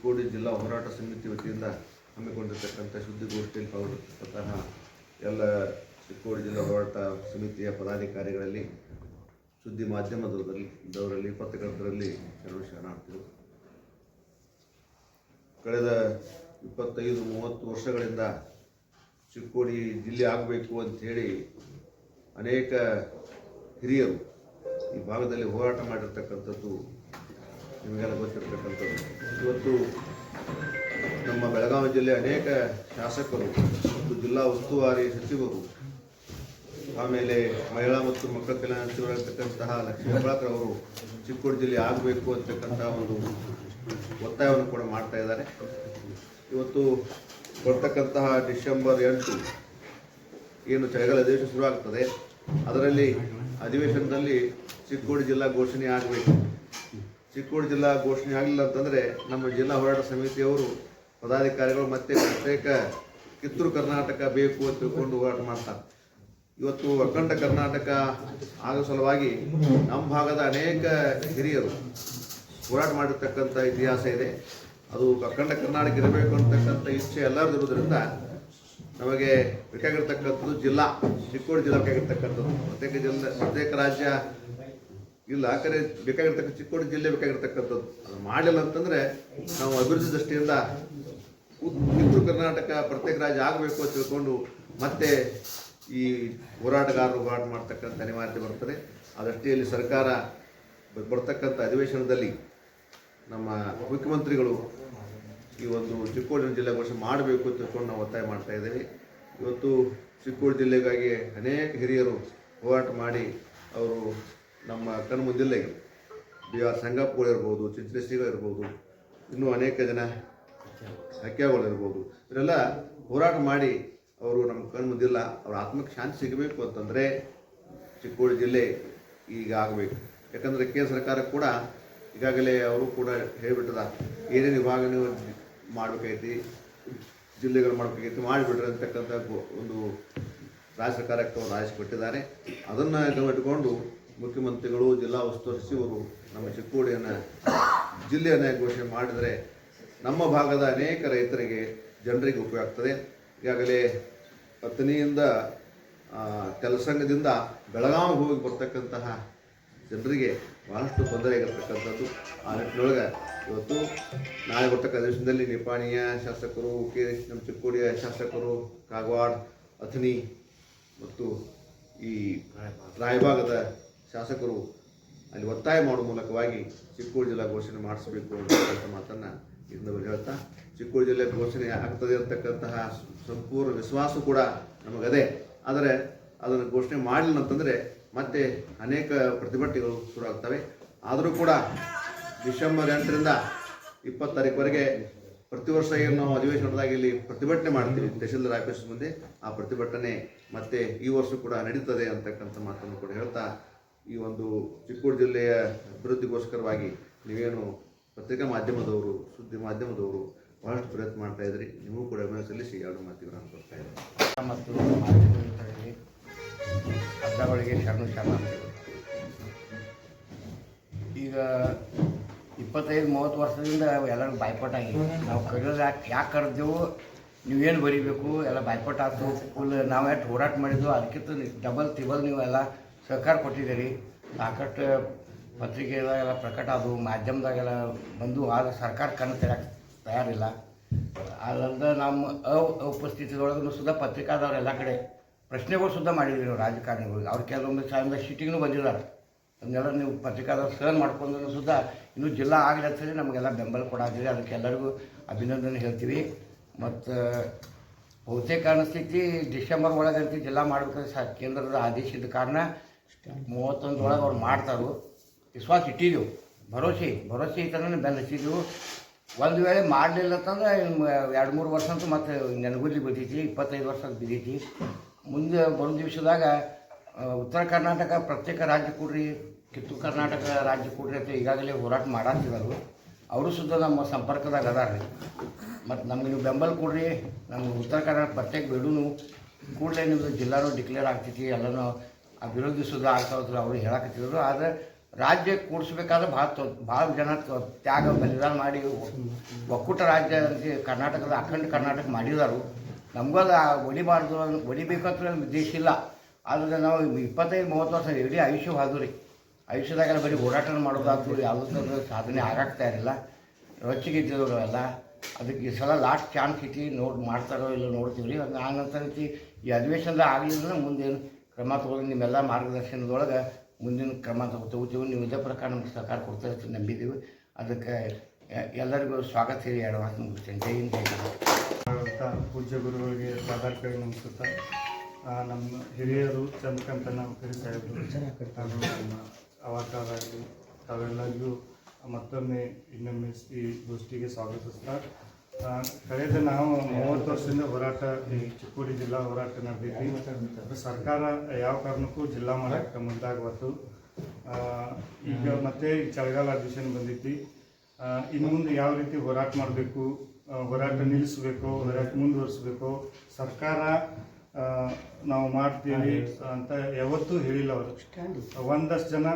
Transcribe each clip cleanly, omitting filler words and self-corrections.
ಚಿಕ್ಕೋಡಿ ಜಿಲ್ಲಾ ಹೋರಾಟ ಸಮಿತಿ ವತಿಯಿಂದ ಹಮ್ಮಿಕೊಂಡಿರ್ತಕ್ಕಂಥ ಸುದ್ದಿಗೋಷ್ಠಿಯಲ್ಲಿ ಪಾಲ್ಗೊಂಡಿರ್ತಕ್ಕಂತಹ ಎಲ್ಲ ಚಿಕ್ಕೋಡಿ ಜಿಲ್ಲಾ ಹೋರಾಟ ಸಮಿತಿಯ ಪದಾಧಿಕಾರಿಗಳಲ್ಲಿ, ಸುದ್ದಿ ಮಾಧ್ಯಮದವರಲ್ಲಿ, ಪತ್ರಕರ್ತರಲ್ಲಿ ಶರಣಾರ್ಥಿಗಳು. ಕಳೆದ 25-30 ವರ್ಷಗಳಿಂದ ಚಿಕ್ಕೋಡಿ ಜಿಲ್ಲೆ ಆಗಬೇಕು ಅಂಥೇಳಿ ಅನೇಕ ಹಿರಿಯರು ಈ ಭಾಗದಲ್ಲಿ ಹೋರಾಟ ಮಾಡಿರ್ತಕ್ಕಂಥದ್ದು ನಿಮಗೆಲ್ಲ ಗೊತ್ತಿರತಕ್ಕಂಥದ್ದು. ಇವತ್ತು ನಮ್ಮ ಬೆಳಗಾವಿ ಜಿಲ್ಲೆ ಅನೇಕ ಶಾಸಕರು ಮತ್ತು ಜಿಲ್ಲಾ ಉಸ್ತುವಾರಿ ಸಚಿವರು, ಆಮೇಲೆ ಮಹಿಳಾ ಮತ್ತು ಮಕ್ಕಳ ಕಲ್ಯಾಣ ಸಚಿವರಾಗಿರ್ತಕ್ಕಂತಹ ಲಕ್ಷ್ಮೀ ಹೆಬ್ಬಾಳ್ಕರ್ ಅವರು ಚಿಕ್ಕೋಡಿ ಜಿಲ್ಲೆ ಆಗಬೇಕು ಅಂತಕ್ಕಂತಹ ಒಂದು ಒತ್ತಾಯವನ್ನು ಕೂಡ ಮಾಡ್ತಾ ಇದ್ದಾರೆ. ಇವತ್ತು ಬರ್ತಕ್ಕಂತಹ ಡಿಸೆಂಬರ್ 8 ಏನು ಚಳಿಗಾಲ ಅಧಿವೇಶನ ಶುರುವಾಗ್ತದೆ, ಅದರಲ್ಲಿ ಅಧಿವೇಶನದಲ್ಲಿ ಚಿಕ್ಕೋಡಿ ಜಿಲ್ಲಾ ಘೋಷಣೆ ಆಗಬೇಕು. ಚಿಕ್ಕೋಡಿ ಜಿಲ್ಲಾ ಘೋಷಣೆ ಆಗಲಿಲ್ಲ ಅಂತಂದರೆ ನಮ್ಮ ಜಿಲ್ಲಾ ಹೋರಾಟ ಸಮಿತಿಯವರು ಪದಾಧಿಕಾರಿಗಳು ಮತ್ತೆ ಪ್ರತ್ಯೇಕ ಕಿತ್ತೂರು ಕರ್ನಾಟಕ ಬೇಕು ಅಂತ ತಿಳ್ಕೊಂಡು ಹೋರಾಟ ಮಾಡ್ತಾರೆ. ಇವತ್ತು ಅಖಂಡ ಕರ್ನಾಟಕ ಆಗೋ ಸಲುವಾಗಿ ನಮ್ಮ ಭಾಗದ ಅನೇಕ ಹಿರಿಯರು ಹೋರಾಟ ಮಾಡಿರ್ತಕ್ಕಂಥ ಇತಿಹಾಸ ಇದೆ. ಅದು ಅಖಂಡ ಕರ್ನಾಟಕ ಇರಬೇಕು ಅಂತಕ್ಕಂಥ ಇಚ್ಛೆ ಎಲ್ಲರದ್ದು ಇರೋದ್ರಿಂದ ನಮಗೆ ಬೇಕಾಗಿರ್ತಕ್ಕಂಥದ್ದು ಜಿಲ್ಲಾ, ಚಿಕ್ಕೋಡಿ ಜಿಲ್ಲಾ ಬೇಕಾಗಿರ್ತಕ್ಕಂಥದ್ದು. ಪ್ರತ್ಯೇಕ ರಾಜ್ಯ ಇಲ್ಲ, ಕರೆ ಬೇಕಾಗಿರ್ತಕ್ಕ ಚಿಕ್ಕೋಡಿ ಜಿಲ್ಲೆ ಬೇಕಾಗಿರ್ತಕ್ಕಂಥದ್ದು. ಅದು ಮಾಡಲಿಲ್ಲ ಅಂತಂದರೆ ನಾವು ಅಭಿವೃದ್ಧಿ ದೃಷ್ಟಿಯಿಂದ ಕಿತ್ತೂರು ಕರ್ನಾಟಕ ಪ್ರತ್ಯೇಕ ರಾಜ್ಯ ಆಗಬೇಕು ಅಂತ ತಿಳ್ಕೊಂಡು ಮತ್ತೆ ಈ ಹೋರಾಟಗಾರರು ಹೋರಾಟ ಮಾಡ್ತಕ್ಕಂಥ ಅನಿವಾರ್ಯತೆ ಬರ್ತದೆ. ಆ ದೃಷ್ಟಿಯಲ್ಲಿ ಸರ್ಕಾರ ಬರ್ತಕ್ಕಂಥ ಅಧಿವೇಶನದಲ್ಲಿ ನಮ್ಮ ಮುಖ್ಯಮಂತ್ರಿಗಳು ಈ ಒಂದು ಚಿಕ್ಕೋಡಿ ಜಿಲ್ಲೆ ಘೋಷಣೆ ಮಾಡಬೇಕು ಅಂತ ತಿಳ್ಕೊಂಡು ನಾವು ಒತ್ತಾಯ ಮಾಡ್ತಾ ಇದ್ದೇವೆ. ಇವತ್ತು ಚಿಕ್ಕೋಡಿ ಜಿಲ್ಲೆಗಾಗಿ ಅನೇಕ ಹಿರಿಯರು ಹೋರಾಟ ಮಾಡಿ ಅವರು ನಮ್ಮ ಕಣ್ಣು ಮುಂದಿಲ್ಲ. ಈಗ BR ಸಂಗಪ್ಪಗಳು ಇರ್ಬೋದು, ಚಿಂಚಲೇಶ್ವರ ಇರ್ಬೋದು, ಇನ್ನೂ ಅನೇಕ ಜನ ಹಕ್ಯಾಗಳು ಇರ್ಬೋದು, ಇವರೆಲ್ಲ ಹೋರಾಟ ಮಾಡಿ ಅವರು ನಮ್ಮ ಕಣ್ಣು ಮುಂದಿಲ್ಲ. ಅವ್ರ ಆತ್ಮಕ್ಕೆ ಶಾಂತಿ ಸಿಗಬೇಕು ಅಂತಂದರೆ ಚಿಕ್ಕೋಡಿ ಜಿಲ್ಲೆ ಈಗ ಆಗಬೇಕು. ಯಾಕಂದರೆ ಕೇಂದ್ರ ಸರ್ಕಾರ ಕೂಡ ಈಗಾಗಲೇ ಅವರು ಕೂಡ ಹೇಳಿಬಿಟ್ಟದ, ಏನೇನು ವಿಭಾಗ ನೀವು ಮಾಡಬೇಕಾಗೈತಿ, ಜಿಲ್ಲೆಗಳು ಮಾಡಬೇಕಾಗೈತಿ, ಮಾಡಿಬಿಡ್ರಿ ಅಂತಕ್ಕಂಥ ಒಂದು ರಾಜ್ಯ ಸರ್ಕಾರಕ್ಕೆ ಅವರು ಆದೇಶ ಕೊಟ್ಟಿದ್ದಾರೆ. ಅದನ್ನು ಇಟ್ಕೊಂಡು ಮುಖ್ಯಮಂತ್ರಿಗಳು, ಜಿಲ್ಲಾ ಉಸ್ತುವಾರಿ ಸಚಿವರು ನಮ್ಮ ಚಿಕ್ಕೋಡಿಯನ್ನು ಜಿಲ್ಲೆಯನ್ನು ಘೋಷಣೆ ಮಾಡಿದರೆ ನಮ್ಮ ಭಾಗದ ಅನೇಕ ರೈತರಿಗೆ, ಜನರಿಗೆ ಉಪಯೋಗ ಆಗ್ತದೆ. ಈಗಾಗಲೇ ಅಥಣಿಯಿಂದ ಕೆಲಸಂಗದಿಂದ ಬೆಳಗಾವಿಗೆ ಹೋಗಿ ಬರ್ತಕ್ಕಂತಹ ಜನರಿಗೆ ಭಾಳಷ್ಟು ತೊಂದರೆ ಆಗಿರ್ತಕ್ಕಂಥದ್ದು. ಆ ನಿಟ್ಟಿನೊಳಗೆ ಇವತ್ತು ನಾಳೆ ಬರ್ತಕ್ಕ ಅಧಿವೇಶನದಲ್ಲಿ ನಿಪಾಣಿಯ ಶಾಸಕರು, ನಮ್ಮ ಚಿಕ್ಕೋಡಿಯ ಶಾಸಕರು, ಕಾಗವಾಡ, ಅಥಣಿ ಮತ್ತು ಈ ರಾಯಭಾಗದ ಶಾಸಕರು ಅಲ್ಲಿ ಒತ್ತಾಯ ಮಾಡುವ ಮೂಲಕವಾಗಿ ಚಿಕ್ಕೋಡಿ ಜಿಲ್ಲಾ ಘೋಷಣೆ ಮಾಡಿಸಬೇಕು ಅಂತಕ್ಕಂಥ ಮಾತನ್ನು ಇದನ್ನು ಹೇಳ್ತಾ, ಚಿಕ್ಕೋಡಿ ಜಿಲ್ಲೆ ಘೋಷಣೆ ಆಗ್ತದೆ ಅಂತಕ್ಕಂತಹ ಸಂಪೂರ್ಣ ವಿಶ್ವಾಸ ಕೂಡ ನಮಗದೆ. ಆದರೆ ಅದನ್ನು ಘೋಷಣೆ ಮಾಡಲಿಲ್ಲ ಅಂತಂದರೆ ಮತ್ತೆ ಅನೇಕ ಪ್ರತಿಭಟನೆಗಳು ಶುರು ಆಗ್ತವೆ. ಆದರೂ ಕೂಡ ಡಿಸೆಂಬರ್ 8ರಿಂದ 20 ತಾರೀಕುವರೆಗೆ ಪ್ರತಿ ವರ್ಷ ಏನು ನಾವು ಅಧಿವೇಶನದಾಗ ಇಲ್ಲಿ ಪ್ರತಿಭಟನೆ ಮಾಡ್ತೀವಿ ತಹಶೀಲ್ದಾರ್ ಆಫೀಸ್ ಮುಂದೆ, ಆ ಪ್ರತಿಭಟನೆ ಮತ್ತೆ ಈ ವರ್ಷ ಕೂಡ ನಡೀತದೆ ಅಂತಕ್ಕಂಥ ಮಾತನ್ನು ಕೂಡ ಹೇಳ್ತಾ, ಈ ಒಂದು ಚಿಕ್ಕೋಡಿ ಜಿಲ್ಲೆಯ ಅಭಿವೃದ್ಧಿಗೋಸ್ಕರವಾಗಿ ನೀವೇನು ಪತ್ರಿಕಾ ಮಾಧ್ಯಮದವರು, ಸುದ್ದಿ ಮಾಧ್ಯಮದವರು ಬಹಳಷ್ಟು ಪ್ರಯತ್ನ ಮಾಡ್ತಾ ಇದ್ರಿ. ನೀವು ಕೂಡ ಅಭಿನಂದನೆ ಸಲ್ಲಿಸಿ 2 ಮಾತುಗಳನ್ನು ಕೊಡ್ತಾ ಇದ್ದಾರೆ. ಮತ್ತು ಮಾಧ್ಯಮಗಳಿಗೆ ಅರ್ಧಗಳಿಗೆ ಶರಣ ಈಗ 25-30 ವರ್ಷದಿಂದ ಎಲ್ಲರೂ ಬಾಯ್ಪಾಟ್ ಆಗಿದೆ. ನಾವು ಕರೆಯೋದು ಯಾಕೆ ಕರೆದೆವು, ನೀವೇನು ಬರೀಬೇಕು ಎಲ್ಲ ಬಾಯ್ಪಾಟ್ ಆಯ್ತು. ಫುಲ್ ನಾವು ಎಷ್ಟು ಹೋರಾಟ ಮಾಡಿದ್ವು ಅದಕ್ಕಿಂತ ಡಬಲ್ ತ್ರಿಬಲ್ ನೀವು ಎಲ್ಲ ಸಹಕಾರ ಕೊಟ್ಟಿದ್ದೀರಿ. ಸಾಕಷ್ಟು ಪತ್ರಿಕೆದಾಗೆಲ್ಲ ಪ್ರಕಟ ಆದವು, ಮಾಧ್ಯಮದಾಗೆಲ್ಲ ಬಂದು, ಆದರೆ ಸರ್ಕಾರ ಕಣ್ಣು ತೆರಕ್ಕೆ ತಯಾರಿಲ್ಲ. ಅದರಿಂದ ನಮ್ಮ ಉಪಸ್ಥಿತಿದೊಳಗೂ ಸುದ್ದ ಪತ್ರಿಕಾದವ್ರು ಎಲ್ಲ ಕಡೆ ಪ್ರಶ್ನೆಗಳು ಸುದ್ದ ಮಾಡಿದ್ವಿ ನಾವು ರಾಜಕಾರಣಿಗಳು. ಅವ್ರು ಕೆಲವೊಂದು ಸಾಯಿಂದ ಶೀಟಿಗೂ ಬಂದಿದ್ದಾರೆ. ಅದನ್ನೆಲ್ಲ ನೀವು ಪತ್ರಿಕಾದವ್ರು ಸಹನ್ ಮಾಡ್ಕೊಂಡು ಸುದ್ದ ಇನ್ನೂ ಜಿಲ್ಲಾ ಆಗಲಿ ಅಂತೇಳಿ ನಮಗೆಲ್ಲ ಬೆಂಬಲ ಕೊಡಾಗಿದೆ. ಅದಕ್ಕೆಲ್ಲರಿಗೂ ಅಭಿನಂದನೆ ಹೇಳ್ತೀವಿ. ಮತ್ತು ಬಹುತೇಕ ಅನಿಸ್ತೈತಿ ಡಿಸೆಂಬರ್ ಒಳಗಂತ ಜಿಲ್ಲಾ ಮಾಡಬೇಕಾದ್ರೆ ಕೇಂದ್ರದ ಆದೇಶದ ಕಾರಣ 31 ಒಳಗೆ ಅವ್ರು ಮಾಡ್ತಾರೋ ವಿಶ್ವಾಸ ಇಟ್ಟಿದ್ದೆವು. ಭರೋಸೆ ಇತ್ತಂದ್ರೆ ಬೆಲ್ಲ ಹಚ್ಚಿದ್ದೆವು. ಒಂದು ವೇಳೆ ಮಾಡಲಿಲ್ಲ ಅಂತಂದ್ರೆ 2-3 ವರ್ಷ ಅಂತೂ ಮತ್ತೆ ನೆನಗುದ್ಲಿ ಬಿದ್ದೈತಿ, 25 ವರ್ಷ ಬಿದ್ದೈತಿ. ಮುಂದೆ ಬರೋ ದಿವಸದಾಗ ಉತ್ತರ ಕರ್ನಾಟಕ ಪ್ರತ್ಯೇಕ ರಾಜ್ಯ ಕೊಡ್ರಿ, ಕಿತ್ತೂರು ಕರ್ನಾಟಕ ರಾಜ್ಯ ಕೊಡ್ರಿ ಅಂತ ಈಗಾಗಲೇ ಹೋರಾಟ ಮಾಡಾಕ್ತಿದ್ರು. ಅವರು ಸುದ್ದ ನಮ್ಮ ಸಂಪರ್ಕದಾಗ ಅದಾರ ರೀ. ಮತ್ತು ನಮ್ಗೆ ನೀವು ಬೆಂಬಲ ಕೊಡ್ರಿ, ನಮ್ಗೆ ಉತ್ತರ ಕರ್ನಾಟಕ ಪ್ರತ್ಯೇಕ ಬಿಡೂನು ಕೂಡಲೇ ನಿಮ್ಮದು ಜಿಲ್ಲಾನು ಡಿಕ್ಲೇರ್ ಆಗ್ತೈತಿ, ಎಲ್ಲನೂ ಅಭಿವೃದ್ಧಿ ಸುದ್ದ ಆಗ್ತಾವ್ರು ಅವರು ಹೇಳಕತ್ತಿದ್ರು. ಆದರೆ ರಾಜ್ಯ ಕೂಡಿಸ್ಬೇಕಾದ್ರೆ ಭಾಳ ಜನ ತ್ಯಾಗ ಬಲಿದಾನ ಮಾಡಿ ಒಕ್ಕೂಟ ರಾಜ್ಯ ಅಂತ ಕರ್ನಾಟಕದ ಅಖಂಡ ಕರ್ನಾಟಕ ಮಾಡಿದಾರು. ನಮಗೂ ಅದು ಹೊಡಿಬಾರ್ದು ಹೊಡಿಬೇಕಂತ ಉದ್ದೇಶ ಇಲ್ಲ. ಆದರೆ ನಾವು 25-30 ವರ್ಷ ಇಡೀ ಆಯುಷ್ಯ ಹೋದ್ವು ರೀ. ಆಯುಷ್ಯದಾಗೆಲ್ಲ ಬರೀ ಹೋರಾಟ ಮಾಡೋದಾದ್ರು ಯಾವುದೂ ಸಾಧನೆ ಆಗಾಗ್ತಾ ಇರಲಿಲ್ಲ. ರೊಚ್ಚಿಗೆ ಇದ್ದಿದ್ದವರು ಎಲ್ಲ ಅದಕ್ಕೆ ಈ ಸಲ ಲಾಸ್ಟ್ ಚಾನ್ಸ್ ಐತಿ, ಮಾಡ್ತಾರೋ ಇಲ್ಲ ನೋಡ್ತೀವಿ ರೀ. ಆ ನಂತರ ಈ ಅಧಿವೇಶನದ ಆಗಲಿಲ್ಲ ಮುಂದೇನು ಕ್ರಮ ತಗೊಳ್ಳಿ. ನಿಮ್ಮೆಲ್ಲ ಮಾರ್ಗದರ್ಶನದೊಳಗೆ ಮುಂದಿನ ಕ್ರಮ ತಗೋತೀವಿ. ನೀವು ಇದೇ ಪ್ರಕಾರ ನಮ್ಗೆ ಸಹಕಾರ ಕೊಡ್ತಾ ಇರ್ತೀವಿ ನಂಬಿದ್ದೀವಿ. ಅದಕ್ಕೆ ಎಲ್ಲರಿಗೂ ಸ್ವಾಗತ ಹೇಳಿ 2 ಮಾತು ಮುಗಿಸ್ತೇನೆ. ಜೈ ಹಿಂದ್ ಜೈ ಕರ್ನಾಟಕ. ಪೂಜ್ಯ ಗುರುಗಳಿಗೆ ಪಾದಾರ್ಕೈ ನಮಸ್ಕೃತ. ನಮ್ಮ ಹಿರಿಯರು ಚಂದ್ರಕಾಂತನ ಕರಿ ಸಾಹೇಬರು ಹಾಗೂ ನಮ್ಮ ಅವಾರ್ಡರಾಗಲಿ ತಾವೆಲ್ಲರಿಗೂ ಮತ್ತೊಮ್ಮೆ ಇನ್ನೊಮ್ಮೆ ಈ ಗೋಷ್ಠಿಗೆ ಸ್ವಾಗತಿಸ್ತಾ, ಕಳೆದ ನಾವು 30 ವರ್ಷದಿಂದ ಹೋರಾಟ ಈ ಚಿಕ್ಕೋಡಿ ಜಿಲ್ಲಾ ಹೋರಾಟ ನಡೆದೈತಿ. ಸರ್ಕಾರ ಯಾವ ಕಾರಣಕ್ಕೂ ಜಿಲ್ಲಾ ಮಾಡೋಕ್ಕೆ ಮುಂದಾಗವತ್ತು. ಈಗ ಮತ್ತೆ ಚಳಿಗಾಲ ಅಧಿವೇಶನ ಬಂದೈತಿ. ಇನ್ನು ಮುಂದೆ ಯಾವ ರೀತಿ ಹೋರಾಟ ಮಾಡಬೇಕು, ಹೋರಾಟ ನಿಲ್ಲಿಸಬೇಕು, ಹೋರಾಟ ಮುಂದುವರಿಸಬೇಕು, ಸರ್ಕಾರ ನಾವು ಮಾಡ್ತೀವಿ ಅಂತ ಯಾವತ್ತೂ ಹೇಳಿಲ್ಲ ಅವರು. ಒಂದಷ್ಟು ಜನ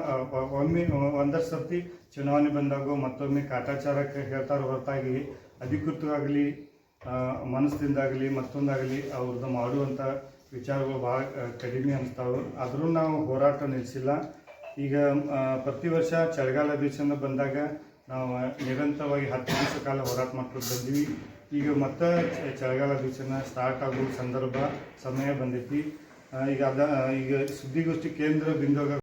ಒಂದಷ್ಟು ಸರ್ತಿ ಚುನಾವಣೆ ಬಂದಾಗ ಮತ್ತೊಮ್ಮೆ ಕಾಟಾಚಾರಕ್ಕೆ ಹೇಳ್ತಾರೆ ಹೊರತಾಗಿ ಅಧಿಕೃತವಾಗಲಿ ಮನಸ್ಸಿಂದಾಗಲಿ ಮತ್ತೊಂದಾಗಲಿ ಅವ್ರದ್ದು ಮಾಡುವಂಥ ವಿಚಾರಗಳು ಭಾಳ ಕಡಿಮೆ ಅನಿಸ್ತಾವೆ. ಆದರೂ ನಾವು ಹೋರಾಟ ನಿಲ್ಲಿಸಿಲ್ಲ. ಈಗ ಪ್ರತಿ ವರ್ಷ ಚಳಿಗಾಲ ಅಧಿವೇಶನ ಬಂದಾಗ ನಾವು ನಿರಂತರವಾಗಿ 10 ದಿವಸ ಕಾಲ ಹೋರಾಟ ಮಾಡ್ಕೊಂಡು ಬಂದ್ವಿ. ಈಗ ಮತ್ತೆ ಚಳಿಗಾಲ ಅಧಿವೇಶನ ಸ್ಟಾರ್ಟ್ ಆಗೋ ಸಮಯ ಬಂದೈತಿ. ಈಗ ಸುದ್ದಿಗೋಷ್ಠಿ ಕೇಂದ್ರ ಬಿಂದುವಾಗ